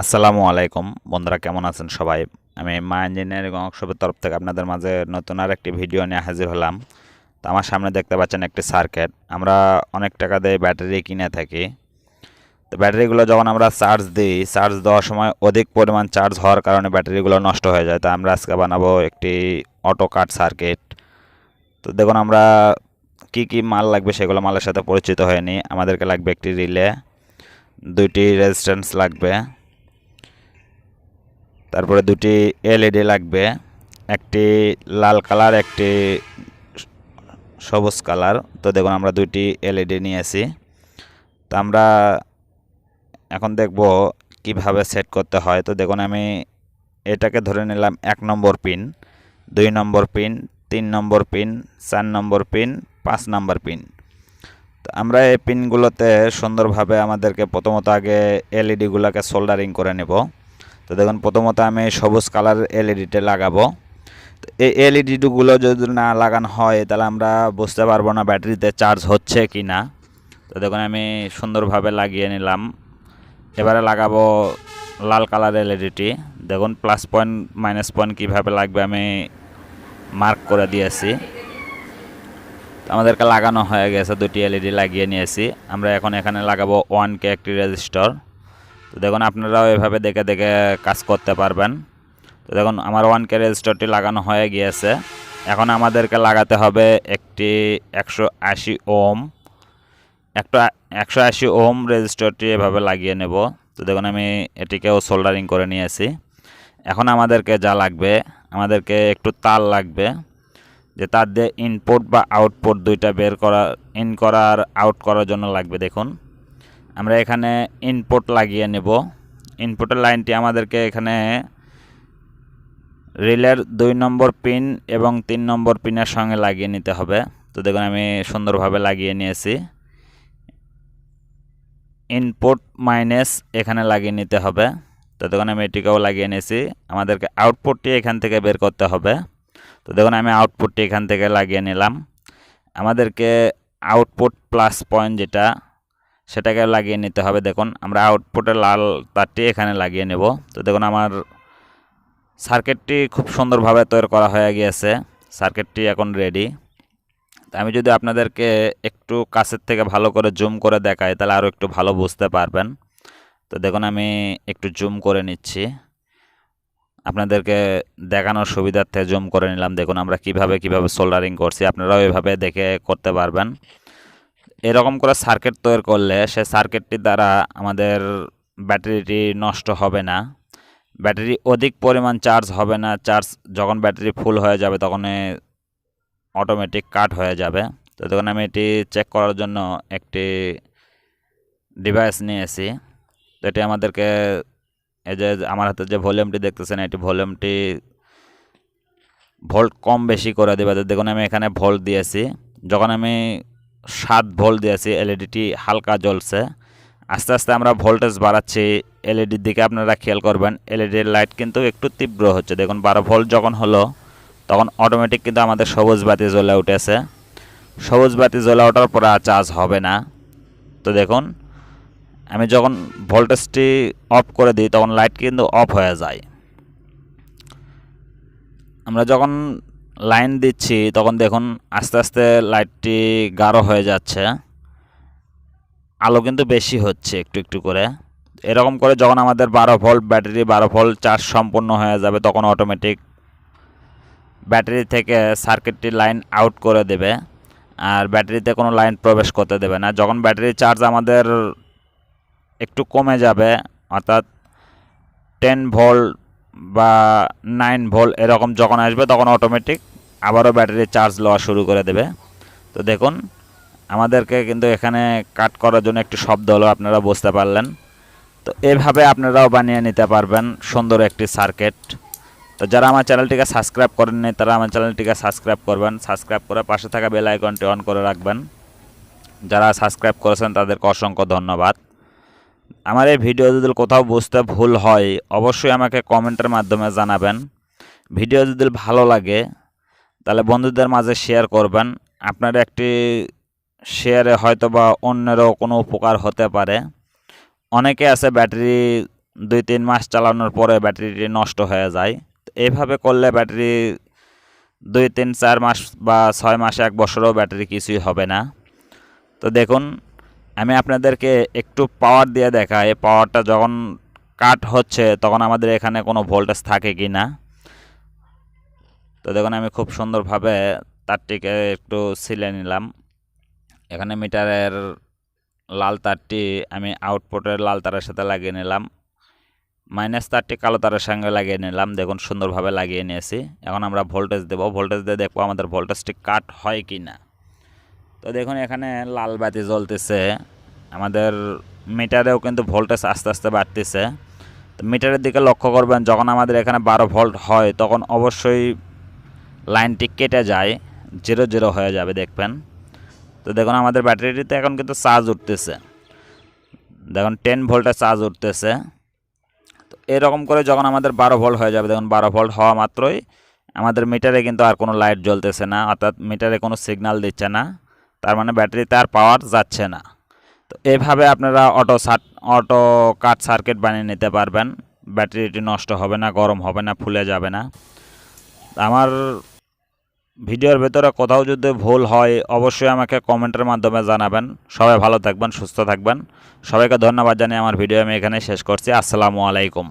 আসসালামু আলাইকুম বন্ধুরা, কেমন আছেন সবাই? আমি মা ইঞ্জিনিয়ারিং ওয়ার্কশপের তরফ থেকে আপনাদের মাঝে নতুন আর একটি ভিডিও নিয়ে হাজির হলাম। তো আমার সামনে দেখতে পাচ্ছেন একটি সার্কিট। আমরা অনেক টাকা দিয়ে ব্যাটারি কিনে থাকি। তো ব্যাটারিগুলো যখন আমরা চার্জ দিই, চার্জ দেওয়ার সময় অধিক পরিমাণ চার্জ হওয়ার কারণে ব্যাটারিগুলো নষ্ট হয়ে যায়। তো আমরা আজকে বানাবো একটি অটো কাট সার্কিট। তো দেখুন, আমরা কি কি মাল লাগবে সেগুলো মালের সাথে পরিচিত হয়ে নিই। আমাদেরকে লাগবে একটি রিলে, দুইটি রেজিস্ট্যান্স লাগবে, তারপরে দুটি এলইডি লাগবে, একটি লাল কালার, একটি সবুজ কালার। তো দেখুন, আমরা দুইটি এলইডি নিয়েছি। তো আমরা এখন দেখব কিভাবে সেট করতে হয়। তো দেখুন, আমি এটাকে ধরে নিলাম 1 নম্বর পিন, 2 নম্বর পিন, 3 নম্বর পিন, 4 নম্বর পিন, 5 নম্বর পিন। তো আমরা এই পিনগুলোতে সুন্দরভাবে আমাদেরকে প্রথমত আগে এলইডিগুলোকে সোল্ডারিং করে নেব। তো দেখুন, প্রথমত আমি সবুজ কালার এলইডিটা লাগাবো। তো এই এলইডিগুলো যদি না লাগানো হয় তাহলে আমরা বুঝতে পারবো না ব্যাটারিতে চার্জ হচ্ছে কি না। তো দেখুন, আমি সুন্দরভাবে লাগিয়ে নিলাম। এবারে লাগাবো লাল কালার এলইডিটি। দেখুন, প্লাস পয়েন্ট মাইনাস পয়েন্ট কীভাবে লাগবে আমি মার্ক করে দিয়েছি। আমাদেরকে লাগানো হয়ে গেছে, দুটি এলইডি লাগিয়ে নিয়েছি। আমরা এখন এখানে লাগাবো 1K একটি রেজিস্টর। তো দেখুন, আপনারাও এভাবে দেখে দেখে কাজ করতে পারবেন। তো দেখুন, আমার 1K রেজিস্টরটি লাগানো হয়ে গিয়েছে। এখন আমাদেরকে লাগাতে হবে একটি 180 ওম। একটা 180 ওম রেজিস্টরটি এভাবে লাগিয়ে নেব। তো দেখুন, আমি এটিকেও সোল্ডারিং করে নিয়েছি। এখন আমাদেরকে যা লাগবে, আমাদেরকে একটু তার লাগবে, যে তার দিয়ে ইনপুট বা আউটপুট দুইটা বের করা, ইন করার আউট করার জন্য লাগবে। দেখুন, আমরা এখানে ইনপুট লাগিয়ে নেব। ইনপুটের লাইনটি আমাদেরকে এখানে রিলের 2 নম্বর পিন এবং 3 নম্বর পিনের সঙ্গে লাগিয়ে নিতে হবে। তো দেখুন, আমি সুন্দরভাবে লাগিয়ে নিয়েছি। ইনপুট মাইনাস এখানে লাগিয়ে নিতে হবে। তো দেখুন, আমি এটিকেও লাগিয়ে নিয়েছি। আমাদেরকে আউটপুটটি এখান থেকে বের করতে হবে। তো দেখুন, আমি আউটপুটটি এখান থেকে লাগিয়ে নিলাম। আমাদেরকে আউটপুট প্লাস পয়েন্ট যেটা, সেটাকে লাগিয়ে নিতে হবে। দেখুন, আমরা আউটপুটের লাল তারটি এখানে লাগিয়ে নেব। তো দেখুন, আমার সার্কিটটি খুব সুন্দরভাবে তৈরি করা হয়ে গিয়েছে। সার্কিটটি এখন রেডি। আমি যদি আপনাদেরকে একটু কাছের থেকে ভালো করে জুম করে দেখাই তাহলে আরও একটু ভালো বুঝতে পারবেন। তো দেখুন, আমি একটু জুম করে নিচ্ছি, আপনাদেরকে দেখানোর সুবিধার্থে জুম করে নিলাম। দেখুন, আমরা কিভাবে সোল্ডারিং করছি, আপনারাও এভাবে দেখে করতে পারবেন। এরকম করে সার্কিট তৈরি করলে সে সার্কিটটির দ্বারা আমাদের ব্যাটারিটি নষ্ট হবে না, ব্যাটারি অধিক পরিমাণ চার্জ হবে না। চার্জ যখন ব্যাটারি ফুল হয়ে যাবে তখন অটোমেটিক কাট হয়ে যাবে। তো দেখুন, আমি এটি চেক করার জন্য একটি ডিভাইস নিয়েছি। তো এটি আমাদেরকে, এই যে আমার হাতে যে ভলিউমটি দেখতেছেন, এটি ভলিউমটি ভোল্ট কম বেশি করে দেবে। দেখুন, আমি এখানে ভোল্ট দিয়েছি। যখন আমি 7 ভোল্ট দিয়েছি, এলইডিটি হালকা জ্বলছে। আস্তে আস্তে আমরা ভোল্টেজ বাড়াচ্ছি। এলইডির দিকে আপনারা খেয়াল করবেন, এলইডির লাইট কিন্তু একটু তীব্র হচ্ছে। দেখুন, 12 ভোল্ট যখন হলো তখন অটোমেটিক কিন্তু আমাদের সবুজ বাতি জ্বলে উঠেছে। সবুজ বাতি জ্বলে ওঠার পরে আর চার্জ হবে না। তো দেখুন, আমি যখন ভোল্টেজটি অফ করে দিই তখন লাইট কিন্তু অফ হয়ে যায়। আমরা যখন লাইন দিচ্ছি তখন দেখুন আস্তে আস্তে লাইটটি গাঢ় হয়ে যাচ্ছে, আলো কিন্তু বেশি হচ্ছে একটু একটু করে। এরকম করে যখন আমাদের 12 ভোল্ট ব্যাটারি, 12 ভোল্ট চার্জ সম্পূর্ণ হয়ে যাবে তখন অটোমেটিক ব্যাটারি থেকে সার্কিটটি লাইন আউট করে দেবে, আর ব্যাটারিতে কোনো লাইন প্রবেশ করতে দেবে না। যখন ব্যাটারি চার্জ আমাদের একটু কমে যাবে, অর্থাৎ 10 ভোল্ট বা 9 ভোল্ট এরকম যখন আসবে তখন অটোমেটিক আবারও ব্যাটারি চার্জ লওয়া শুরু করে দেবে। তো দেখুন, আমাদেরকে কিন্তু এখানে কাট করার জন্য একটি শব্দ হলো, আপনারা বুঝতে পারলেন। তো এভাবে আপনারাও বানিয়ে নিতে পারবেন সুন্দর একটি সার্কিট। তো যারা আমার চ্যানেলটিকে সাবস্ক্রাইব করেননি তারা আমার চ্যানেলটিকে সাবস্ক্রাইব করবেন, সাবস্ক্রাইব করে পাশে থাকা বেল আইকনটি অন করে রাখবেন। যারা সাবস্ক্রাইব করেছেন তাদেরকে অসংখ্য ধন্যবাদ। আমার এই ভিডিও যদি কোথাও বুঝতে ভুল হয় অবশ্যই আমাকে কমেন্টের মাধ্যমে জানাবেন। ভিডিও যদি ভালো লাগে তাহলে বন্ধুদের মাঝে শেয়ার করবেন। আপনার একটি শেয়ারে হয়তো বা অন্যেরও কোনো উপকার হতে পারে। অনেকে আছে ব্যাটারি 2-3 মাস চালানোর পরে ব্যাটারিটি নষ্ট হয়ে যায়। তো এইভাবে করলে ব্যাটারি 2-3-4 মাস বা 6 মাস 1 বছরও ব্যাটারি কিছুই হবে না। তো দেখুন আমি আপনাদেরকে একটু পাওয়ার দিয়ে দেখাই, পাওয়ারটা যখন কাট হচ্ছে তখন আমাদের এখানে কোনো ভোল্টেজ থাকে কি না। তো দেখুন আমি খুব সুন্দরভাবে তারটিকে একটু ছিলে নিলাম। এখানে মিটারের লাল তারটি আমি আউটপুটের লাল তারের সাথে লাগিয়ে নিলাম, মাইনাস তারটি কালো তারের সঙ্গে লাগিয়ে নিলাম। দেখুন সুন্দরভাবে লাগিয়ে নিয়েছি। এখন আমরা ভোল্টেজ দেব, ভোল্টেজ দিয়ে দেখবো আমাদের ভোল্টেজটি কাট হয় কি না। তো দেখুন এখানে লাল বাতি জ্বলতেছে, আমাদের মিটারেও কিন্তু ভোল্টেজ আস্তে আস্তে বাড়তেছে। তো মিটারের দিকে লক্ষ্য করবেন, যখন আমাদের এখানে 12 ভোল্ট হয় তখন অবশ্যই লাইনটি কেটে যায়, 0 হয়ে যাবে দেখবেন। তো দেখুন আমাদের ব্যাটারিটিতে এখন কিন্তু চার্জ উঠতেছে, দেখুন 10 ভোল্টের চার্জ উঠতেছে। তো এরকম করে যখন আমাদের 12 ভোল্ট হয়ে যাবে, দেখুন 12 ভোল্ট হওয়া মাত্রই আমাদের মিটারে কিন্তু আর কোনো লাইট জ্বলতেছে না, অর্থাৎ মিটারে কোনো সিগন্যাল দিচ্ছে না, তার মানে ব্যাটারিতে আর পাওয়ার যাচ্ছে না। তো এইভাবে আপনারা অটো কাট সার্কিট বানিয়ে নিতে পারবেন, ব্যাটারিটি নষ্ট হবে না, গরম হবে না, ফুলে যাবে না। আমার ভিডিওর ভেতরে কোথাও যদি ভুল হয় অবশ্যই আমাকে কমেন্টের মাধ্যমে জানাবেন। সবাই ভালো থাকবেন, সুস্থ থাকবেন। সবাইকে ধন্যবাদ জানিয়ে আমার ভিডিও আমি এখানে শেষ করছি। আসসালামু আলাইকুম।